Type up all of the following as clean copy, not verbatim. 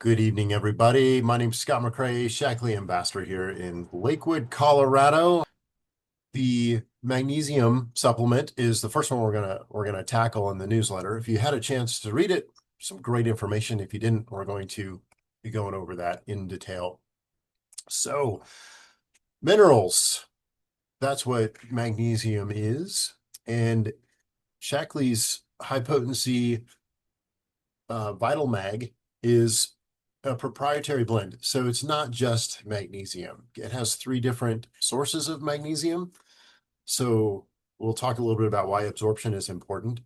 Good evening, everybody. My name's Scott McCrae, Shaklee Ambassador here in Lakewood, Colorado. The magnesium supplement is the first one we're gonna tackle in the newsletter. If you had a chance to read it, some great information. If you didn't, we're going to be going over that in detail. So, minerals, that's what magnesium is. And Shaklee's high potency Vital Mag is a proprietary blend. So it's not just magnesium. It has three different sources of magnesium. So we'll talk a little bit about why absorption is important.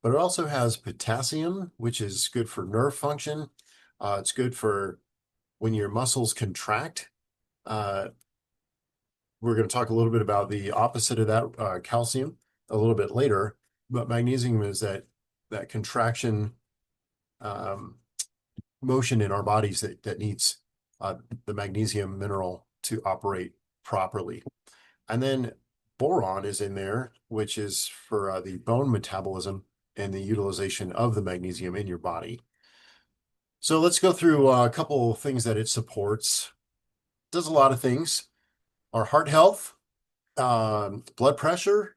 But it also has potassium, which is good for nerve function. It's good for when your muscles contract. Uh, we're going to talk a little bit about the opposite of that, calcium, a little bit later. But magnesium is that contraction motion in our bodies that needs the magnesium mineral to operate properly. And then boron is in there, which is for the bone metabolism and the utilization of the magnesium in your body. So let's go through a couple of things that it supports. It does a lot of things. Our heart health, blood pressure,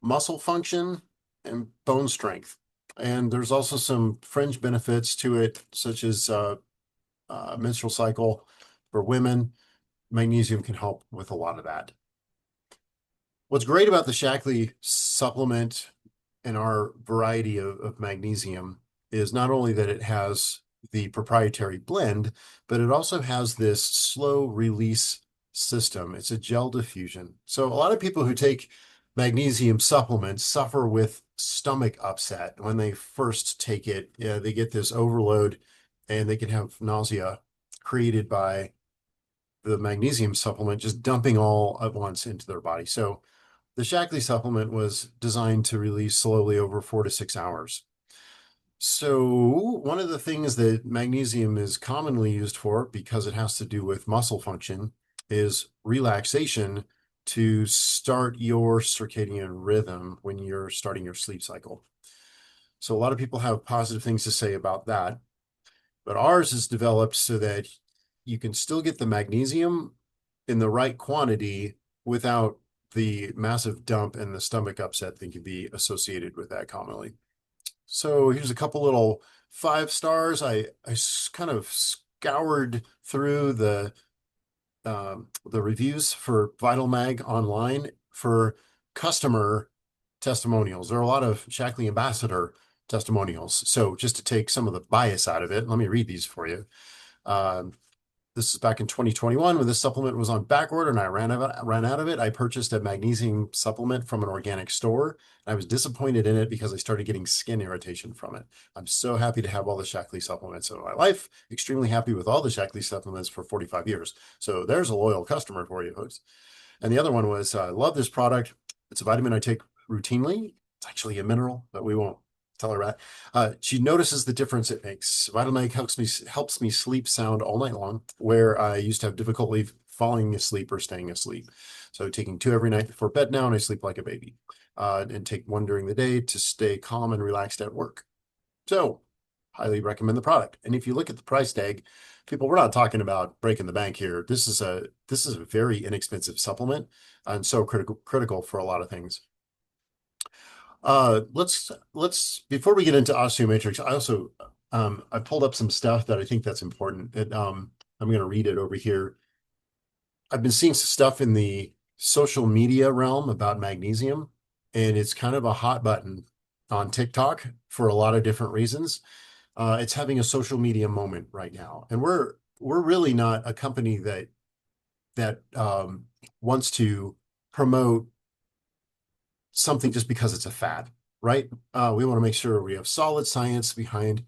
muscle function, and bone strength. And there's also some fringe benefits to it, such as menstrual cycle for women. Magnesium can help with a lot of that. What's great about the Shaklee supplement and our variety of magnesium is not only that it has the proprietary blend, but it also has this slow release system. It's a gel diffusion. So a lot of people who take magnesium supplements suffer with stomach upset when they first take it. They get this overload and they can have nausea created by the magnesium supplement just dumping all at once into their body. So the Shaklee supplement was designed to release slowly over 4 to 6 hours. So one of the things that magnesium is commonly used for, because it has to do with muscle function, is relaxation to start your circadian rhythm when you're starting your sleep cycle. So a lot of people have positive things to say about that, but ours is developed so that you can still get the magnesium in the right quantity without the massive dump and the stomach upset that can be associated with that commonly. So here's a couple little 5 stars. I kind of scoured through the reviews for Vital Mag online for customer testimonials. There are a lot of Shaklee ambassador testimonials. So just to take some of the bias out of it, let me read these for you. This is back in 2021 when this supplement was on back order and I ran out of it. I purchased a magnesium supplement from an organic store. I was disappointed in it because I started getting skin irritation from it. I'm so happy to have all the Shaklee supplements in my life. Extremely happy with all the Shaklee supplements for 45 years. So there's a loyal customer for you folks. And the other one was, I love this product. It's a vitamin I take routinely. It's actually a mineral, but we won't tell her that. She notices the difference it makes. Vitamag helps me sleep sound all night long, where I used to have difficulty falling asleep or staying asleep. So taking 2 every night before bed now, and I sleep like a baby. And take 1 during the day to stay calm and relaxed at work. So highly recommend the product. And if you look at the price tag, people, we're not talking about breaking the bank here. This is a very inexpensive supplement and so critical for a lot of things. Let's before we get into Osteomatrix, I also I pulled up some stuff that I think that's important. I'm going to read it over here. I've been seeing some stuff in the social media realm about magnesium, and it's kind of a hot button on TikTok for a lot of different reasons. It's having a social media moment right now, and we're really not a company that wants to promote something just because it's a fad, right? We want to make sure we have solid science behind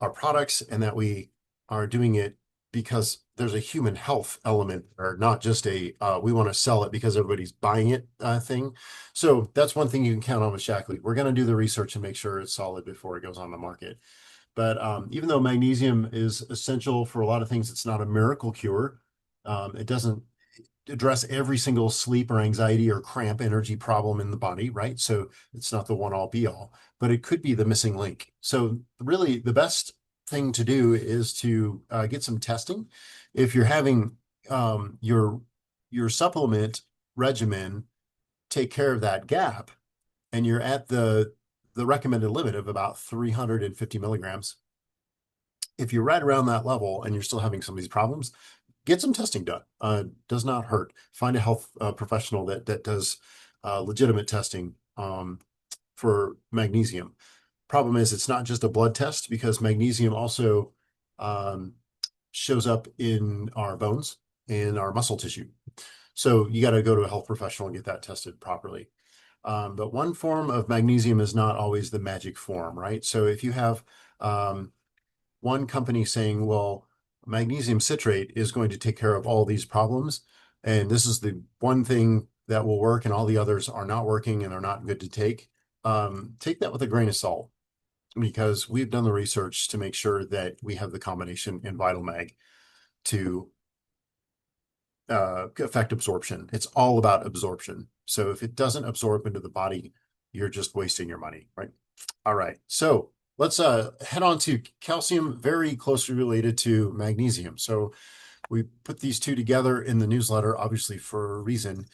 our products and that we are doing it because there's a human health element or not just a we want to sell it because everybody's buying it thing. So that's one thing you can count on with Shaklee. We're going to do the research and make sure it's solid before it goes on the market. But even though magnesium is essential for a lot of things, it's not a miracle cure. It doesn't address every single sleep or anxiety or cramp energy problem in the body, right? So it's not the one all be all, but it could be the missing link. So really the best thing to do is to get some testing. If you're having your supplement regimen take care of that gap, and you're at the recommended limit of about 350 milligrams, if you're right around that level and you're still having some of these problems, get some testing done. Does not hurt. Find a health professional that does legitimate testing for magnesium. Problem is, it's not just a blood test, because magnesium also um, shows up in our bones, in our muscle tissue. So you got to go to a health professional and get that tested properly. But one form of magnesium is not always the magic form, right? So if you have one company saying, well, magnesium citrate is going to take care of all these problems, and this is the one thing that will work, and all the others are not working and are not good to take that with a grain of salt, because we've done the research to make sure that we have the combination in VitalMag to affect absorption. It's all about absorption. So if it doesn't absorb into the body, you're just wasting your money, right? All right, so let's head on to calcium, very closely related to magnesium. So we put these two together in the newsletter, obviously for a reason.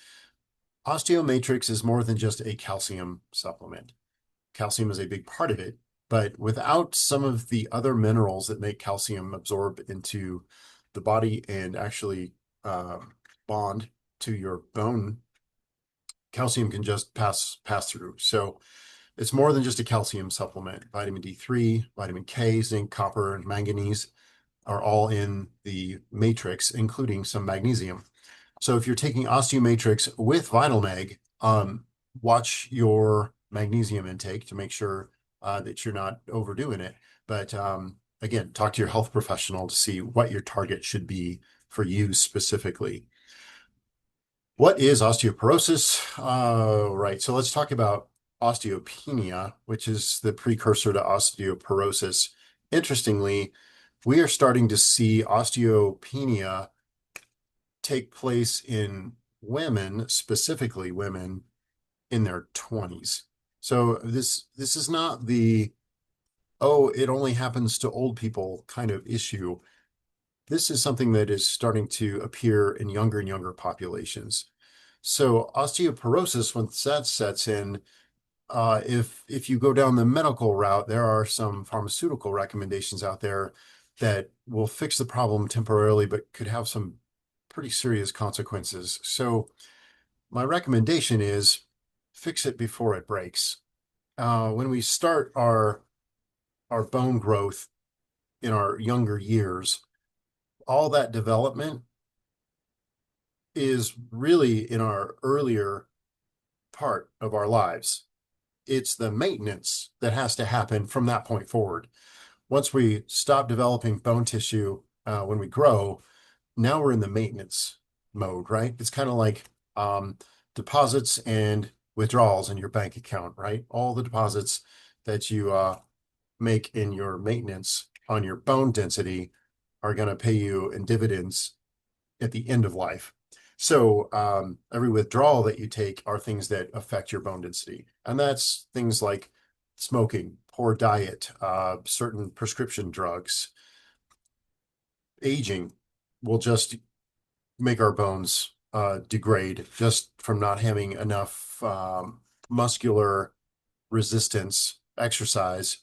Osteomatrix is more than just a calcium supplement. Calcium is a big part of it, but without some of the other minerals that make calcium absorb into the body and actually bond to your bone, calcium can just pass through. So it's more than just a calcium supplement. Vitamin D3, vitamin K, zinc, copper, and manganese are all in the matrix, including some magnesium. So if you're taking Osteomatrix with VitalMag, watch your magnesium intake to make sure that you're not overdoing it. But again, talk to your health professional to see what your target should be for you specifically. What is osteoporosis? Right, so let's talk about osteopenia, which is the precursor to osteoporosis. Interestingly, we are starting to see osteopenia take place in women, specifically women in their 20s. So this is not the, oh, it only happens to old people kind of issue. This is something that is starting to appear in younger and younger populations. So osteoporosis, once that sets in, if you go down the medical route, there are some pharmaceutical recommendations out there that will fix the problem temporarily, but could have some pretty serious consequences. So my recommendation is fix it before it breaks. When we start our bone growth in our younger years, all that development is really in our earlier part of our lives. It's the maintenance that has to happen from that point forward. Once we stop developing bone tissue when we grow, now we're in the maintenance mode, right? It's kind of like deposits and withdrawals in your bank account, right? All the deposits that you make in your maintenance on your bone density are going to pay you in dividends at the end of life. So every withdrawal that you take are things that affect your bone density. And that's things like smoking, poor diet, certain prescription drugs. Aging will just make our bones degrade just from not having enough muscular resistance. Exercise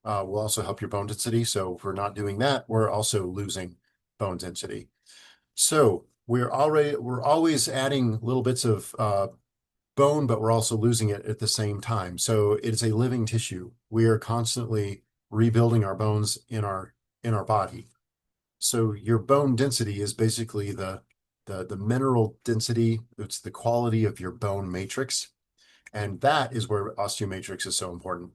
will also help your bone density. So if we're not doing that, we're also losing bone density. So we're always adding little bits of bone, but we're also losing it at the same time. So it's a living tissue. We are constantly rebuilding our bones in our body. So your bone density is basically the mineral density. It's the quality of your bone matrix. And that is where Osteomatrix is so important.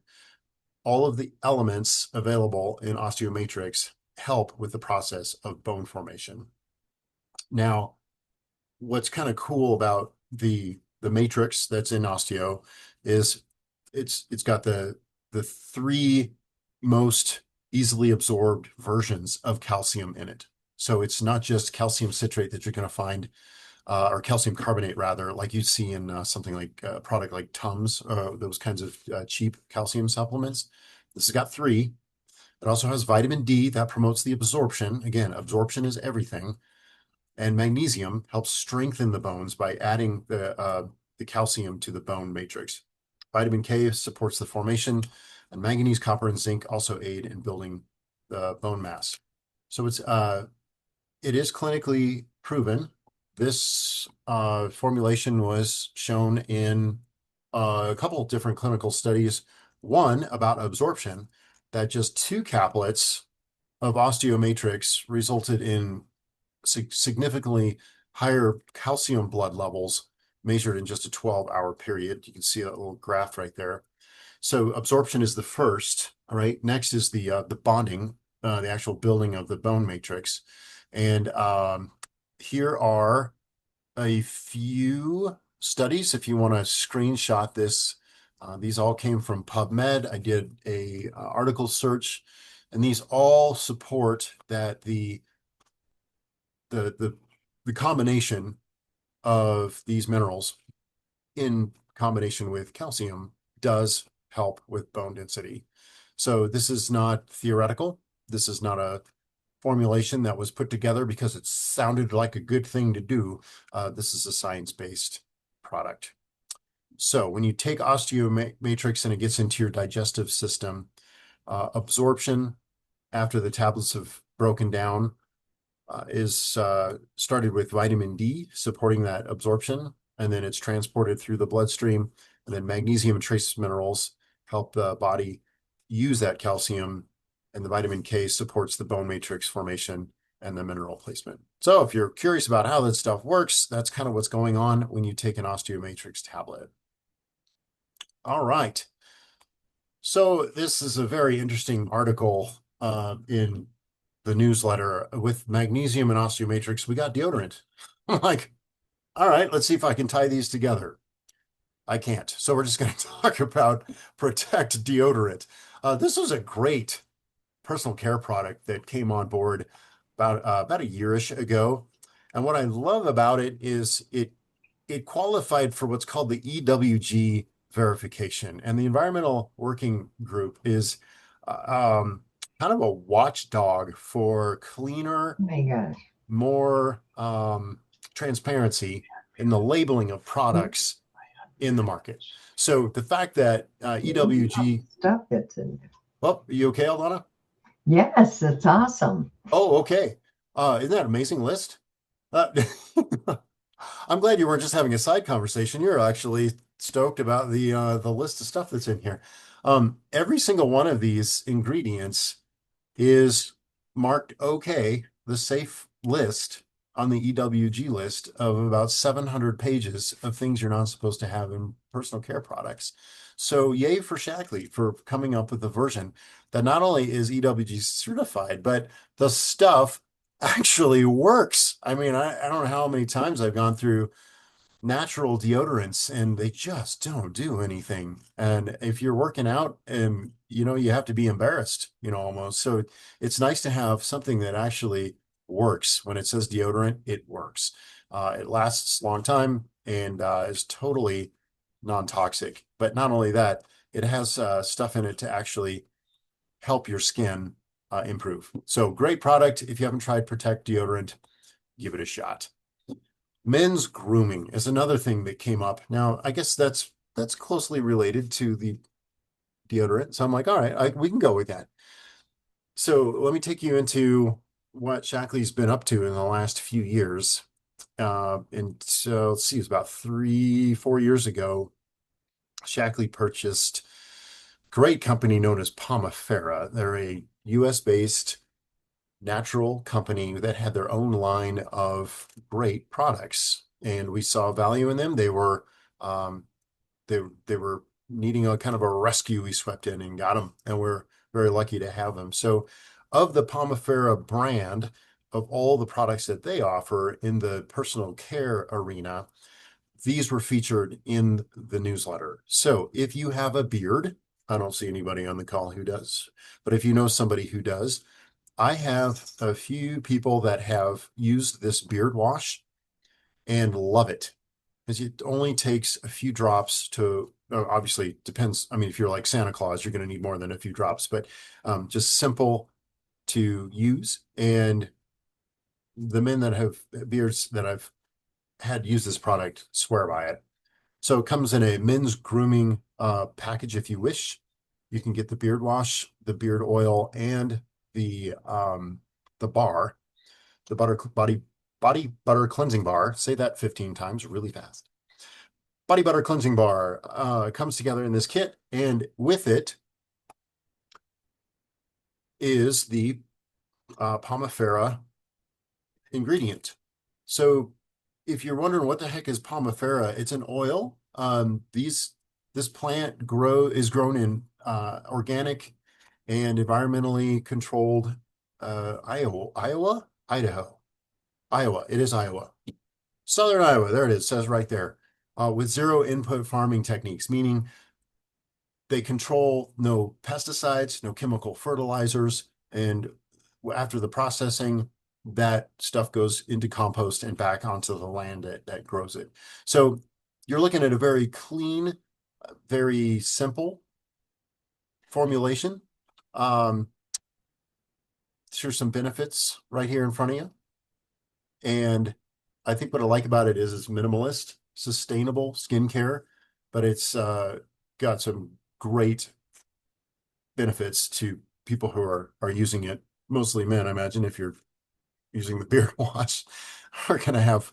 All of the elements available in Osteomatrix help with the process of bone formation. Now, what's kind of cool about the matrix that's in Osteo is it's got the three most easily absorbed versions of calcium in it. So it's not just calcium citrate that you're going to find, or calcium carbonate rather, like you see in something like a product like Tums, those kinds of cheap calcium supplements. This has got three. It also has vitamin D that promotes the absorption. Again, absorption is everything. And magnesium helps strengthen the bones by adding the calcium to the bone matrix. Vitamin K supports the formation, and manganese, copper, and zinc also aid in building the bone mass. So it is clinically proven. This formulation was shown in a couple of different clinical studies. One about absorption, that just 2 caplets of Osteomatrix resulted in significantly higher calcium blood levels measured in just a 12-hour period. You can see that little graph right there. So absorption is the first. All right. Next is the bonding, the actual building of the bone matrix. And here are a few studies. If you want to screenshot this, these all came from PubMed. I did a article search, and these all support that the combination of these minerals in combination with calcium does help with bone density. So this is not theoretical. This is not a formulation that was put together because it sounded like a good thing to do. This is a science-based product. So when you take Osteomatrix and it gets into your digestive system, absorption after the tablets have broken down is started with vitamin D, supporting that absorption, and then it's transported through the bloodstream, and then magnesium and trace minerals help the body use that calcium, and the vitamin K supports the bone matrix formation and the mineral placement. So if you're curious about how that stuff works, that's kind of what's going on when you take an Osteomatrix tablet. All right. So this is a very interesting article in the newsletter. With magnesium and Osteomatrix, we got deodorant. I'm like, all right, let's see if I can tie these together. I can't. So we're just going to talk about Protect deodorant. This was a great personal care product that came on board about a year-ish ago. And what I love about it is it qualified for what's called the EWG verification. And the Environmental Working Group is kind of a watchdog for cleaner, Oh my gosh. more transparency in the labeling of products in the market. So the fact that EWG, Stuff that's in there. oh, are you okay, Aldana? Yes, it's awesome. Oh, okay. Isn't that an amazing list? Uh, I'm glad you weren't just having a side conversation. You're actually stoked about the list of stuff that's in here. Every single one of these ingredients is marked okay, the safe list on the EWG list of about 700 pages of things you're not supposed to have in personal care products. So yay for Shaklee for coming up with a version that not only is EWG certified, but the stuff actually works. I mean, I don't know how many times I've gone through natural deodorants and they just don't do anything. And if you're working out, you have to be embarrassed, almost. So it's nice to have something that actually works. When it says deodorant, it works. It lasts a long time and is totally non-toxic. But not only that, it has stuff in it to actually help your skin improve. So great product. If you haven't tried Protect deodorant, give it a shot. Men's grooming is another thing that came up. Now, I guess that's closely related to the deodorant. So I'm like, all right, we can go with that. So let me take you into what Shaklee's been up to in the last few years. And so let's see, it's about 3-4 years ago, Shaklee purchased a great company known as Pomifera. They're a US-based natural company that had their own line of great products, and we saw value in them. They were they were needing a kind of a rescue. We swept in and got them, and we're very lucky to have them. So of the Pomifera brand, of all the products that they offer in the personal care arena, these were featured in the newsletter. So if you have a beard, I don't see anybody on the call who does, but if you know somebody who does, I have a few people that have used this beard wash and love it, because it only takes a few drops to obviously depends. I mean, if you're like Santa Claus, you're going to need more than a few drops, but just simple to use. And the men that have beards that I've had use this product swear by it. So it comes in a men's grooming package if you wish. You can get the beard wash, the beard oil, and the bar, the body butter cleansing bar. Say that 15 times really fast. Body butter cleansing bar comes together in this kit, and with it is the Pomifera ingredient. So if you're wondering what the heck is Pomifera, it's an oil. This plant is grown in organic and environmentally controlled Iowa. It is Iowa. Southern Iowa. There it is. Says right there. With zero input farming techniques, meaning they control no pesticides, no chemical fertilizers, and after the processing, that stuff goes into compost and back onto the land that grows it. So you're looking at a very clean, very simple formulation. Here's some benefits right here in front of you. And I think what I like about it is it's minimalist, sustainable skincare, but it's got some great benefits to people who are using it, mostly men. I imagine if you're using the beard wash, are going to have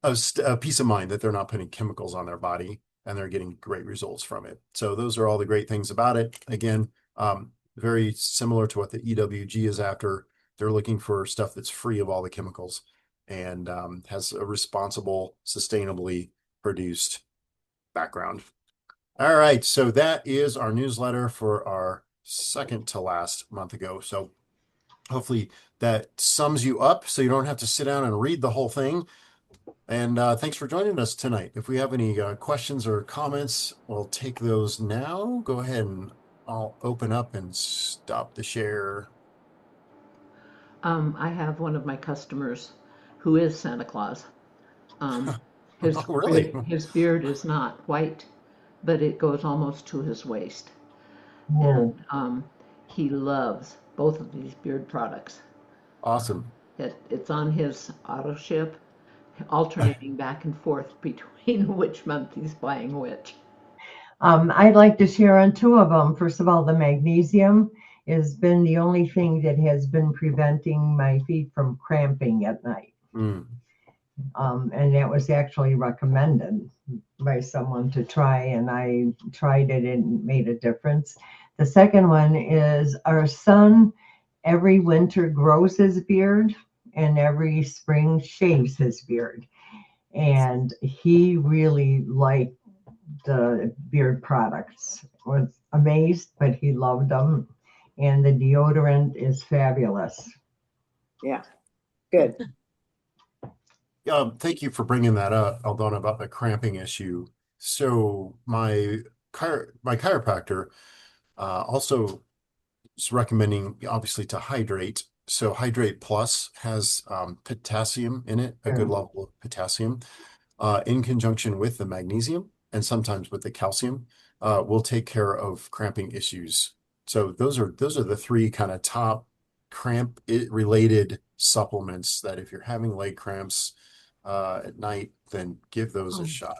a peace of mind that they're not putting chemicals on their body and they're getting great results from it. So those are all the great things about it. Again, very similar to what the EWG is after. They're looking for stuff that's free of all the chemicals and has a responsible, sustainably produced background. All right, so that is our newsletter for our second to last month ago. So hopefully that sums you up so you don't have to sit down and read the whole thing. And thanks for joining us tonight. If we have any questions or comments, we'll take those now. Go ahead and I'll open up and stop the share. I have one of my customers who is Santa Claus. Um, Oh, really? his beard is not white, but it goes almost to his waist, Whoa. and he loves both of these beard products. Awesome. It's on his auto ship, alternating back and forth between which month he's buying which. I'd like to share on two of them. First of all, the magnesium has been the only thing that has been preventing my feet from cramping at night. Mm. And that was actually recommended by someone to try, and I tried it and it made a difference. The second one is our son every winter grows his beard and every spring shaves his beard. And he really liked the beard products. Was amazed, but he loved them. And the deodorant is fabulous. Yeah, good. Thank you for bringing that up, Aldona, about the cramping issue. So my chiropractor also is recommending, obviously, to hydrate. So Hydrate Plus has potassium in it, a good level of potassium, in conjunction with the magnesium and sometimes with the calcium, will take care of cramping issues. So those are the three kind of top cramp related supplements that if you're having leg cramps at night, then give those a shot.